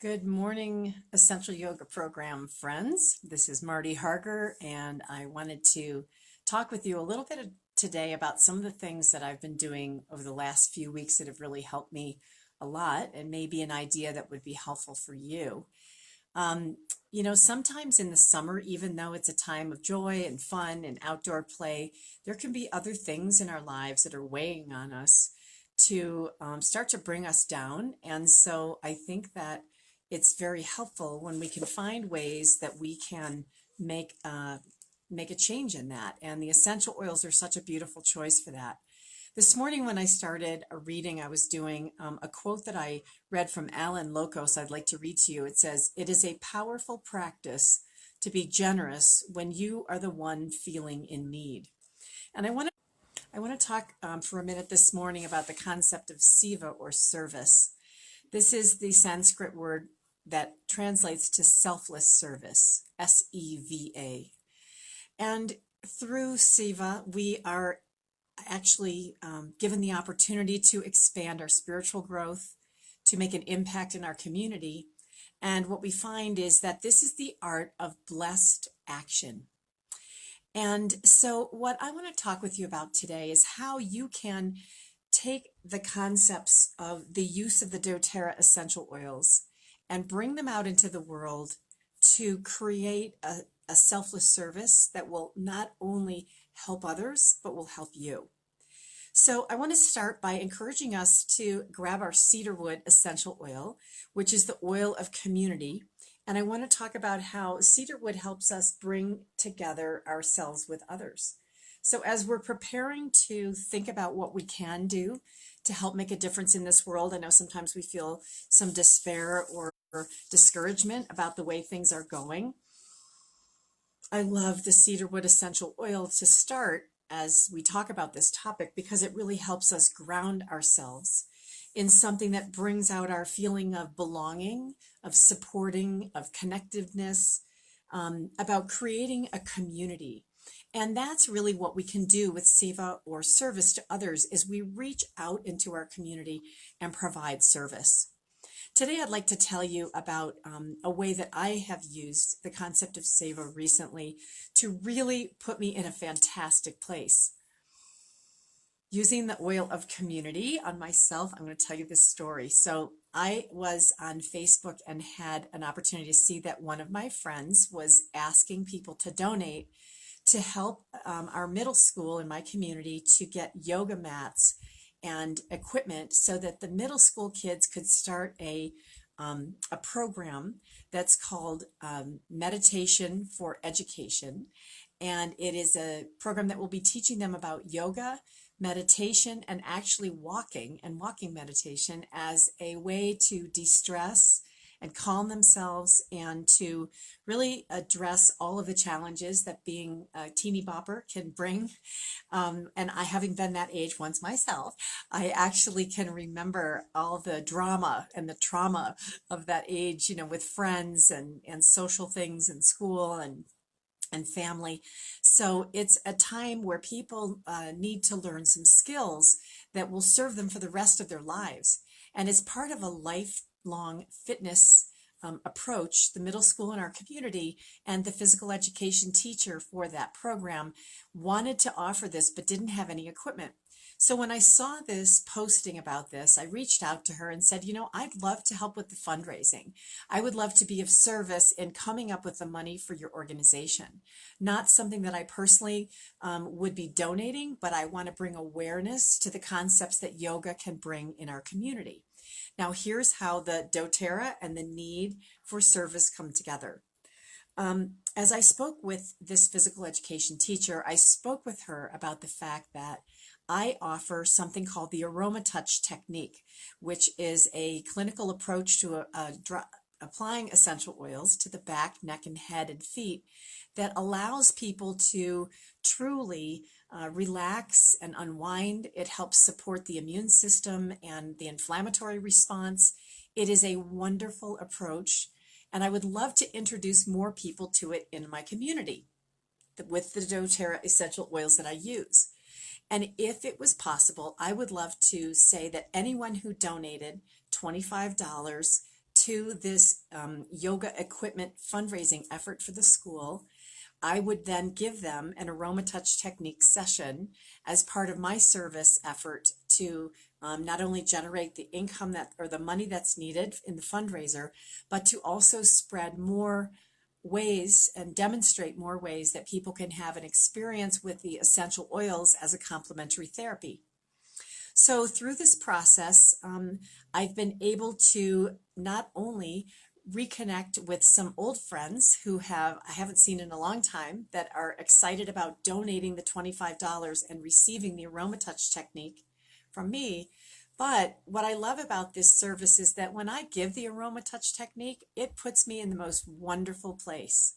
Good morning, Essential Yoga Program friends. This is Marty Harger, and I wanted to talk with you a little bit today about some of the things that I've been doing over the last few weeks that have really helped me a lot, and maybe an idea that would be helpful for you. Um, Sometimes in the summer, even though it's a time of joy and fun and outdoor play, there can be other things in our lives that are weighing on us to start to bring us down. And so I think that it's very helpful when we can find ways that we can make make a change in that. And the essential oils are such a beautiful choice for that. This morning, when I started a reading, I was doing a quote that I read from Alan Locos. I'd like to read to you. It says, "It is a powerful practice to be generous when you are the one feeling in need." And I want to talk for a minute this morning about the concept of SEVA, or service. This is the Sanskrit word that translates to selfless service, SEVA. And through SEVA, we are actually given the opportunity to expand our spiritual growth, to make an impact in our community. And what we find is that this is the art of blessed action. And so what I want to talk with you about today is how you can take the concepts of the use of the doTERRA essential oils and bring them out into the world to create a selfless service that will not only help others, but will help you. So I want to start by encouraging us to grab our cedarwood essential oil, which is the oil of community. And I want to talk about how cedarwood helps us bring together ourselves with others. So as we're preparing to think about what we can do to help make a difference in this world, I know sometimes we feel some despair or discouragement about the way things are going. I love the cedarwood essential oil to start as we talk about this topic because it really helps us ground ourselves in something that brings out our feeling of belonging, of supporting, of connectiveness, about creating a community. And that's really what we can do with SEVA, or service to others, is we reach out into our community and provide service. Today, I'd like to tell you about a way that I have used the concept of SEVA recently to really put me in a fantastic place. Using the oil of community on myself, I'm going to tell you this story. So I was on Facebook and had an opportunity to see that one of my friends was asking people to donate to help our middle school in my community to get yoga mats and equipment so that the middle school kids could start a program that's called Meditation for Education. And it is a program that will be teaching them about yoga, meditation, and actually walking meditation as a way to de-stress and calm themselves and to really address all of the challenges that being a teeny bopper can bring. And I, having been that age once myself, I actually can remember all the drama and the trauma of that age, with friends and social things in school and family. So it's a time where people need to learn some skills that will serve them for the rest of their lives. And as part of a lifelong fitness approach, the middle school in our community and the physical education teacher for that program wanted to offer this but didn't have any equipment. So when I saw this posting about this, I reached out to her and said, I'd love to help with the fundraising. I would love to be of service in coming up with the money for your organization. Not something that I personally would be donating, but I want to bring awareness to the concepts that yoga can bring in our community. Now, here's how the doTERRA and the need for service come together. As I spoke with this physical education teacher, I spoke with her about the fact that I offer something called the aroma touch technique, which is a clinical approach to applying essential oils to the back, neck, and head and feet that allows people to truly relax and unwind. It helps support the immune system and the inflammatory response. It is a wonderful approach, and I would love to introduce more people to it in my community with the doTERRA essential oils that I use. And if it was possible, I would love to say that anyone who donated $25 to this yoga equipment fundraising effort for the school, I would then give them an aroma touch technique session as part of my service effort to not only generate the income that or the money that's needed in the fundraiser, but to also spread more ways and demonstrate more ways that people can have an experience with the essential oils as a complementary therapy. So through this process, I've been able to not only reconnect with some old friends who I haven't seen in a long time that are excited about donating the $25 and receiving the aroma touch technique from me. But what I love about this service is that when I give the aroma touch technique, it puts me in the most wonderful place.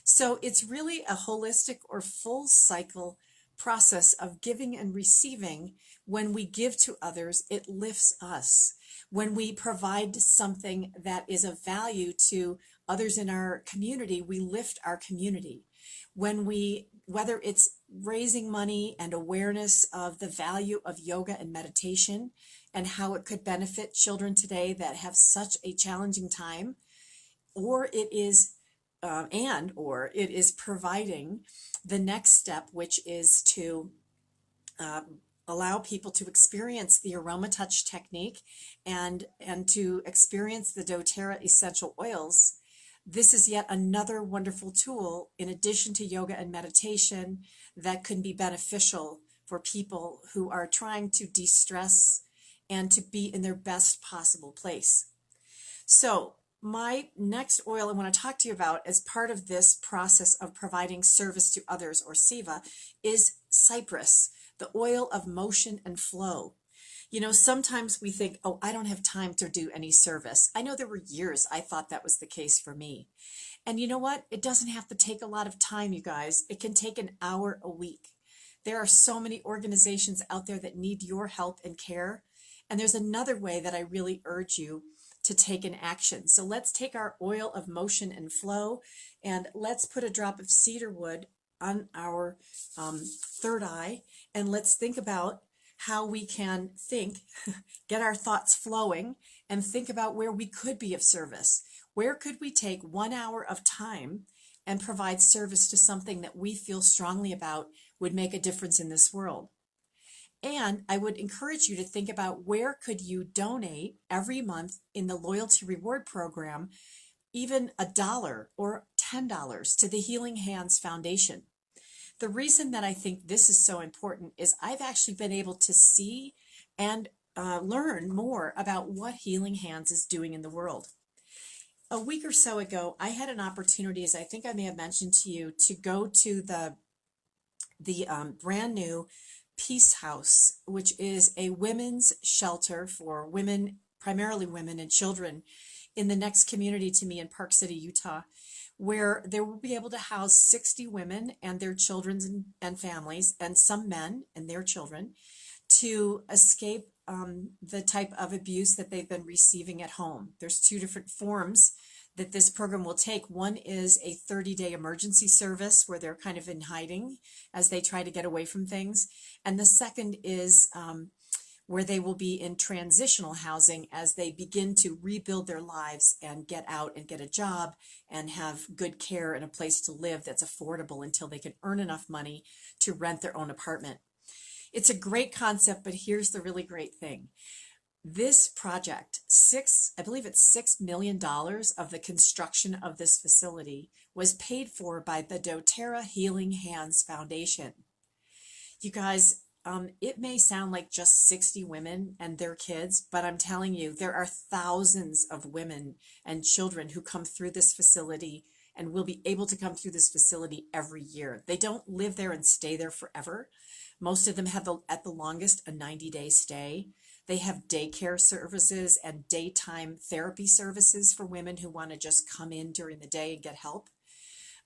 So it's really a holistic or full cycle process of giving and receiving. When we give to others, it lifts us. When we provide something that is of value to others in our community, we lift our community. Whether it's raising money and awareness of the value of yoga and meditation and how it could benefit children today that have such a challenging time, or it is providing the next step, which is to allow people to experience the aroma touch technique and to experience the doTERRA essential oils. This is yet another wonderful tool in addition to yoga and meditation that can be beneficial for people who are trying to de-stress and to be in their best possible place. So my next oil I want to talk to you about as part of this process of providing service to others, or SEVA, is Cypress, the oil of motion and flow. You know, sometimes we think, oh, I don't have time to do any service. I know there were years I thought that was the case for me. And you know what? It doesn't have to take a lot of time, you guys. It can take an hour a week. There are so many organizations out there that need your help and care. And there's another way that I really urge you to take an action. So let's take our oil of motion and flow, and let's put a drop of cedar wood on our third eye, and let's think about how we can get our thoughts flowing, and think about where we could be of service. Where could we take 1 hour of time and provide service to something that we feel strongly about would make a difference in this world? And I would encourage you to think about where could you donate every month in the loyalty reward program, even $1 or $10 to the Healing Hands Foundation. The reason that I think this is so important is I've actually been able to see and learn more about what Healing Hands is doing in the world. A week or so ago, I had an opportunity, as I think I may have mentioned to you, to go to the brand new Peace House, which is a women's shelter for women, primarily women and children, in the next community to me in Park City, Utah, where they will be able to house 60 women and their children and families, and some men and their children, to escape the type of abuse that they've been receiving at home. There's two different forms that this program will take. One is a 30-day emergency service where they're kind of in hiding as they try to get away from things. And the second is where they will be in transitional housing as they begin to rebuild their lives and get out and get a job and have good care and a place to live that's affordable until they can earn enough money to rent their own apartment. It's a great concept, but here's the really great thing. This project, I believe it's $6 million of the construction of this facility was paid for by the doTERRA Healing Hands Foundation. You guys, it may sound like just 60 women and their kids, but I'm telling you, there are thousands of women and children who come through this facility and will be able to come through this facility every year. They don't live there and stay there forever. Most of them have, at the longest, a 90-day stay. They have daycare services and daytime therapy services for women who want to just come in during the day and get help.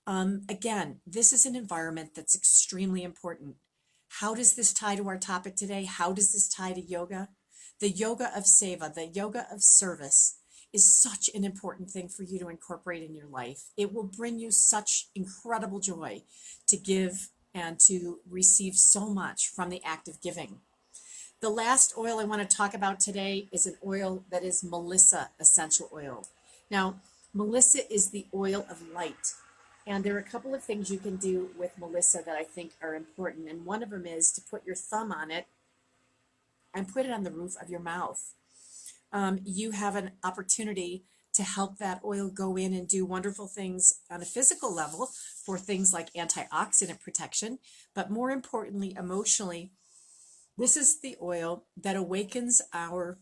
Again, this is an environment that's extremely important. How does this tie to our topic today? How does this tie to yoga? The yoga of SEVA, the yoga of service, is such an important thing for you to incorporate in your life. It will bring you such incredible joy to give and to receive so much from the act of giving. The last oil I want to talk about today is an oil that is Melissa essential oil. Now, Melissa is the oil of light. And there are a couple of things you can do with Melissa that I think are important. And one of them is to put your thumb on it and put it on the roof of your mouth. You have an opportunity to help that oil go in and do wonderful things on a physical level for things like antioxidant protection, but more importantly, emotionally, this is the oil that awakens our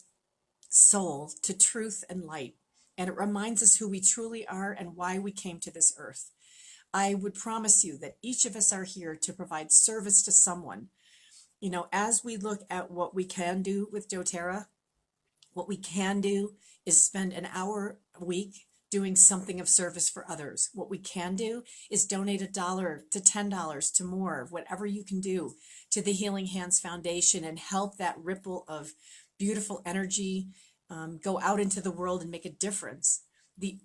soul to truth and light. And it reminds us who we truly are and why we came to this earth. I would promise you that each of us are here to provide service to someone. You know, as we look at what we can do with doTERRA, what we can do is spend an hour a week doing something of service for others. What we can do is donate $1 to $10 to more, whatever you can do, to the Healing Hands Foundation and help that ripple of beautiful energy go out into the world and make a difference. The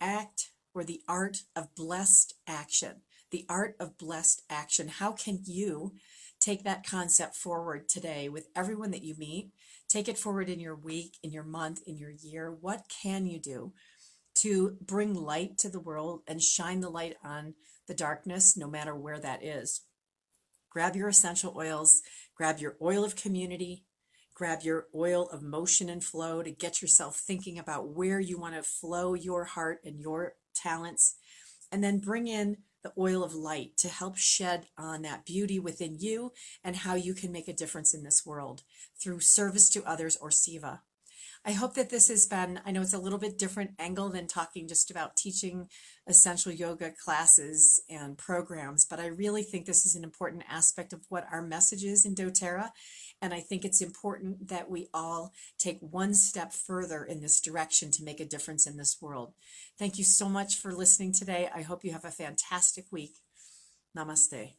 act or the art of blessed action. The art of blessed action. How can you take that concept forward today with everyone that you meet? Take it forward in your week, in your month, in your year. What can you do to bring light to the world and shine the light on the darkness, no matter where that is? Grab your essential oils, grab your oil of community, grab your oil of motion and flow to get yourself thinking about where you want to flow your heart and your talents, and then bring in the oil of light to help shed on that beauty within you and how you can make a difference in this world through service to others or SEVA. I hope that this has been, I know it's a little bit different angle than talking just about teaching essential yoga classes and programs, but I really think this is an important aspect of what our message is in doTERRA. And I think it's important that we all take one step further in this direction to make a difference in this world. Thank you so much for listening today. I hope you have a fantastic week. Namaste.